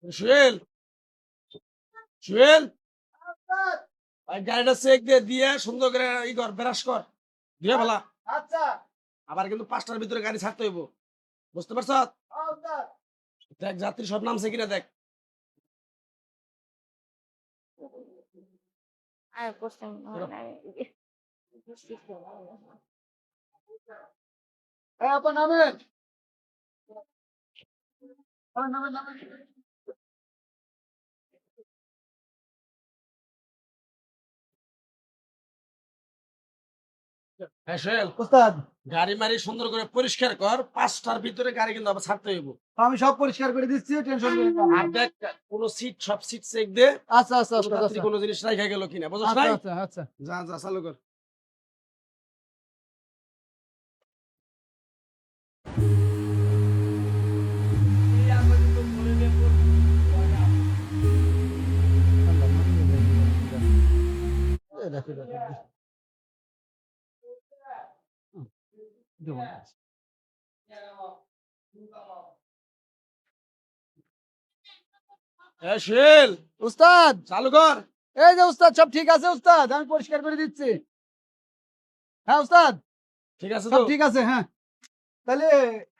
সুহেল, সুহেল, ভাই গাড়িটা চেক দিয়ে দিয়ে সুন্দর করে ই কর, ব্রাশ কর, দিয়ে ভালা। আচ্ছা। আবার কিন্তু 5টার ভিতরে গাড়ি ছাড়তে হইব, বুঝতে পারছ? দেখ যাত্রী সব নামছে কিনা দেখ। আর করছেন আপা নামেন। নামেন নামেন। হ্যাঁ সোহেল, উস্তাদ, গাড়ি মারি সুন্দর করে পরিষ্কার কর, 5টার ভিতরে গাড়ি কিন্তু আবার ছাড়তে হইব। আমি সব পরিষ্কার করে দিচ্ছি, টেনশন করেন না। আর দেখ কোনো সিট, সব সিট চেক দে, আচ্ছা আচ্ছা কোনো উস্তাদ, যাত্রী আচ্ছা কোনো জিনিস রাখা গেল কিনা, বুঝছ আচ্ছা নাই? আচ্ছা আচ্ছা। যা যা চালু কর। হ্যাঁ সোহেল, উস্তাদ, চালু কর। এই যে উস্তাদ, সব ঠিক আছে উস্তাদ, আমি পরিষ্কার করে দিচ্ছি। হ্যাঁ উস্তাদ, ঠিক আছে সব তো? ঠিক আছে। হ্যাঁ, তাহলে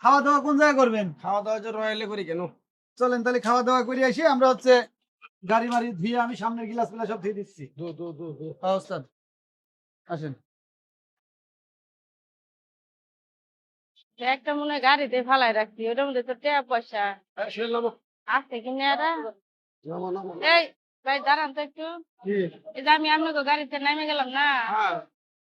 খাওয়া দাওয়া কোন জায়গায় করবেন? খাওয়া দাওয়া যে রয়্যালে করি কেন? চলেন তাহলে খাওয়া দাওয়া করে আসি। আমরা গাড়ি মারি ধুয়ে আমি সামনের গিলাস গুলা সব ধুয়ে দিচ্ছি। দু দু দু দু হ্যাঁ উস্তাদ, আসেন। একটা মনে হয় গাড়িতে ফালাই রাখছি, ওটার মধ্যে তো টাকা পয়সা হ্যাঁ সোহেল নামো, আছে কিনা এরা। নামো নামো। এই ভাই দাঁড়ান তো একটু। কি? এই যে আমি আপনাকে গাড়িতে নামে গেলাম না, হ্যাঁ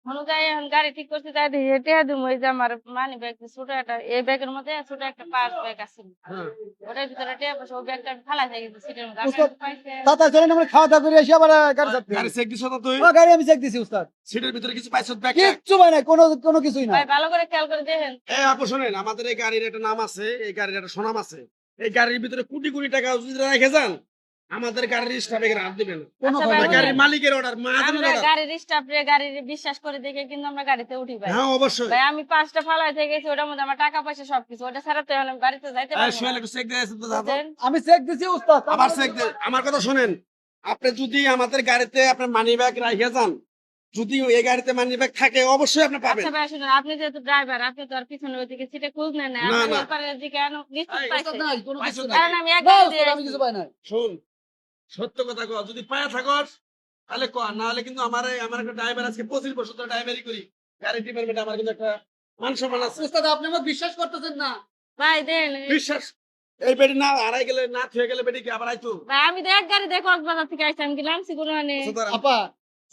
অনুযায়ী এখন গাড়ি ঠিক করতে যাই দেখি টেহা দিম, ওই যে আমার মানি ব্যাগ ছোট একটা, এই ব্যাগের মধ্যে ছোট একটা পার্স ব্যাগ আছে, হ্যাঁ। ওটার ভিতরে টেহা পয়সা, ওই ব্যাগটা আমি ফালাই দিয়ে গেছি সিটের মধ্যে। উস্তাদ, আপনি পাইছেন? তাড়াতাড়ি চলেন, আমরা খাওয়া দাওয়া করে আসি, আবার গাড়ি চাপতে গাড়ি চেক দিছ না তুই? গাড়ি আমি চেক দিছি উস্তাদ। সিটের ভিতরে কিছু পাইছ ব্যাগ? কিচ্ছু ভাই নাই, কোনো কোনো কিছুই না। ভাই ভালো করে খেয়াল করে দেখেন। এই আপু শোনেন, আমাদের এই গাড়ির একটা নাম আছে, এই গাড়ির একটা সুনাম আছে। এই গাড়ির ভিতরে কোটি কোটি টাকা যদি রেখে যান, আমাদের গাড়ির স্টাফে হাত দিবেন। কোনো আচ্ছা ভয় ভাই, নাই। গাড়ির মালিকের অর্ডার, মাহাজনের আমরা অর্ডার। গাড়ির স্টাফ রে গাড়ির বিশ্বাস করে দেখে কিন্তু আমরা গাড়িতে উঠি ভাই। হ্যাঁ অবশ্যই। ভাই আমি 5টা ফালাইতে গেছি, ওটার মধ্যে আমার টাকা পয়সা সবকিছু, ওটা ছাড়া তো এখন আমি বাড়িতে যাইতে এই পারবো না। সোহেল একটু চেক দিয়ে আসেন তো, যা তো। বুঝছেন? আমি চেক দিছি উস্তাদ। আবার চেক দে। আমার কথা শোনেন, আপনি যদি আমাদের গাড়িতে আপনার মানি ব্যাগ রেখে যান, যদি এই গাড়িতে মানি ব্যাগ থাকে অবশ্যই আপনি পাবেন। আচ্ছা ভাই শুনুন, আপনি যেহেতু ড্রাইভার, আপনি তো আর পিছনে ওইদিকে সিটে খোঁজ নেন না, না, আপনি না। হেল্পারের দিকে নিশ্চিত এই, পাইছেন। নাই, কোনো পাইছো কিছু নাকি? নাই। কারণ আমি এক না, গাড়ি দিয়ে উস্তাদ, আমি আসছি। কিছু পাই নাই। শুন, সত্য কথা কর, যদি পায়া থাকস তাহলে কর, না হলে কিন্তু আমার একটা ড্রাইভার, আজকে 25 বছর ধরে ড্রাইভারি করি, গাড়ি ডিপার্টমেন্টে আমার কিন্তু একটা মান সম্মান আছে। উস্তাদ, আপনি আমাকে বিশ্বাস করতেছেন না। ভাই দেন। বিশ্বাস, এই বেটি না হারাই গেলে, না থুয়ে গেলে বেটি কি আবার আইতো? ভাই আমি তো এক গাড়ি দিয়ে কক্সবাজার থেকে আসছি, আমি কি নামছি কোনো মানে? আচ্ছা, দাঁড়ান। আপা,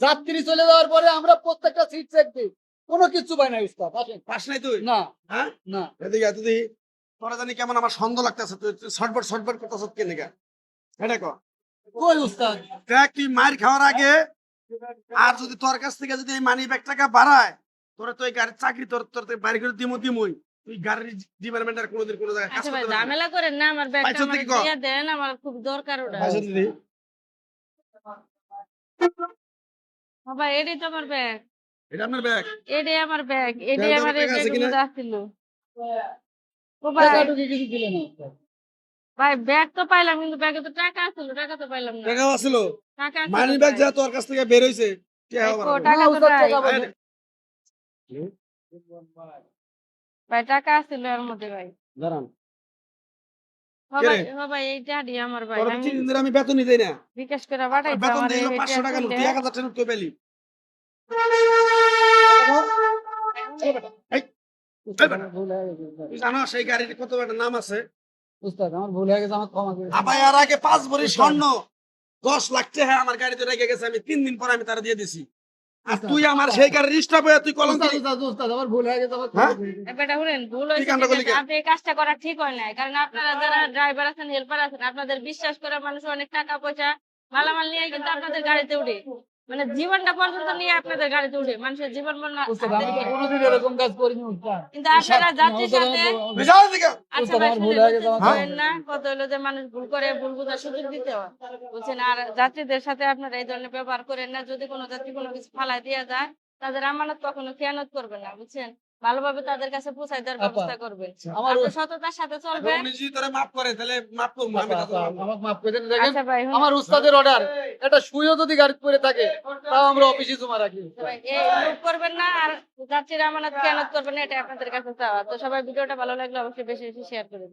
যাত্রী চলে যাওয়ার পরে আমরা প্রত্যেকটা সিট চেক দিই, কোনো কিছু পাই নাই উস্তাদ। আসেন। পাস নাই তুই? না হ্যাঁ, না। এদিকে আয়, তুই তোরা জানি কেমন আমার সন্দেহ লাগতেছে, তুই শর্টবাট শর্টবাট করতেছ কেন গা? এটা কর। কই উস্তাদ? দেখ তুই মার খাওয়ার আগে আর যদি তোর কাছ থেকে যদি এই মানি ব্যাগ টাকা বাড়ায়, তোরা তো এই গাড়ির চাকরি তোর তোর তো বাড়ি করে দিমই, তুই গাড়ির ডিপার্টমেন্টের কোনোদিন কোনো জায়গায় কাজ আচ্ছা ভাই করতে পারবি না। ঝামেলা করেন না, আমার ব্যাগটা পাইছো আমার থেকে কর। দিয়ে দেন, আমার খুব দরকার ওটা। পাইছো দিদি? ও ভাই এটাই তো আমার ব্যাগ, এটা আপনার ব্যাগ? এটাই আমার ব্যাগ, এটাই ব্যাগে আমার এই টাকা আছে ব্যাগের কিনা? মধ্যে আসছিল। ও ভাই, টাকাটুকু কিছু দিলে না উস্তাদ। ভাই ব্যাগ তো পাইলাম কিন্তু ব্যাগে তো টাকা আছিল, টাকা তো পাইলাম না। টাকাও আছিল? টাকা আছিল মানি ব্যাগ ভাই। যা তোর কাছ থেকে বের হইছে, কে ভাই, আবার কো হবে? টাকা না তো উস্তাদ, নাই। টাকা পাবো। ভাই টাকা আছিল এর মধ্যে ভাই। দাঁড়ান, ও কে ভাই, রে? ও ভাই এইটা দি আমার ভাই, তোর তো আমি 3 দিন ধরে আমি বেতনই দেই না। বিকাশ করে আর পাঠাইছি বেতন আমার দিল এই 500 টাকা নোট, তুই 1000 টাকা নোট কই পেলি? এই, এই বেটা, ভুল হয়ে গেছে উস্তাদ। তুই জানো সেই গাড়ির কত একটা নাম আছে? উস্তাদ, আমার ভুল হয়ে গেছে, আমার ক্ষমা করে দিন। আবার এর আগে 5 ভরি স্বর্ণ 10 লাখ টাকা আমার গাড়িতে রেখে গেছে, আমি 3 দিন পর আমি তারা দিয়ে দিছি। আর তুই আমার সেই গাড়ির স্টাফ হয়ে তুই কলঙ্ক। উস্তাদ, উস্তাদ, উস্তাদ, আমার ভুল হয়ে গেছে, আমার ক্ষমা হ্যাঁ? করে দিন। বেটা শুনেন, ভুল কি হয়েছে কাণ্ড ঠিক করলি আছে, কে? আপনি এই কাজটা করা ঠিক হয় নাই, কারণ আপনারা যারা ড্রাইভার আছেন, হেল্পার আছেন, আপনাদের বিশ্বাস করে মানুষ অনেক টাকা পয়সা মালামাল নিয়ে কিন্তু আপনাদের গাড়িতে উঠে, মানে জীবনটা পর্যন্ত নিয়ে আপনাদের গাড়িতে উঠে, মানুষের জীবন মরণ উস্তাদ, হাতে আমি তো নিয়ে। কোনোদিন এরকম কাজ করিনি উস্তাদ। কিন্তু আপনারা যাত্রীর উস্তাদ, সাথে আমার বিশাল দিকে। আচ্ছা উস্তাদ, ভাই আমার ভুল শুনেন, হয়ে গেছে, আমার ক্ষমা করেন করে না, দিন। কত হলো যে মানুষ ভুল করে, ভুল বোঝার সুযোগ দিতে হয়, বুঝছেন? আর যাত্রীদের সাথে আপনারা এই ধরনের ব্যবহার করেন না, যদি কোনো যাত্রী কোনো কিছু ফালাই দিয়ে যায়, তাদের আমানত কখনো খেয়ানত করবেন না, বুঝছেন? ভালোভাবে তাদের কাছে পৌঁছায় দেওয়ার আপা, ব্যবস্থা করবেন। আমার আপনি সততার সাথে চলবেন। উনি যদি তোরে মাফ করে তাহলে মাফ করবো আমি তাতে মাফ করবো। আমাকে মাফ করে দেন। দেখেন আচ্ছা ভাই, আমার উস্তাদের অর্ডার, এটা শুয়েও যদি গাড়ি পড়ে থাকে তাও আমরা অফিসে জমা রাখি। ভাই, এই লুট করবেন না আর যাত্রীর আমানত খেয়ানত করবেন না, এটা আপনাদের কাছে চাওয়া। তো সবাই ভিডিওটা ভালো লাগলে অবশ্যই বেশি বেশি শেয়ার করবেন।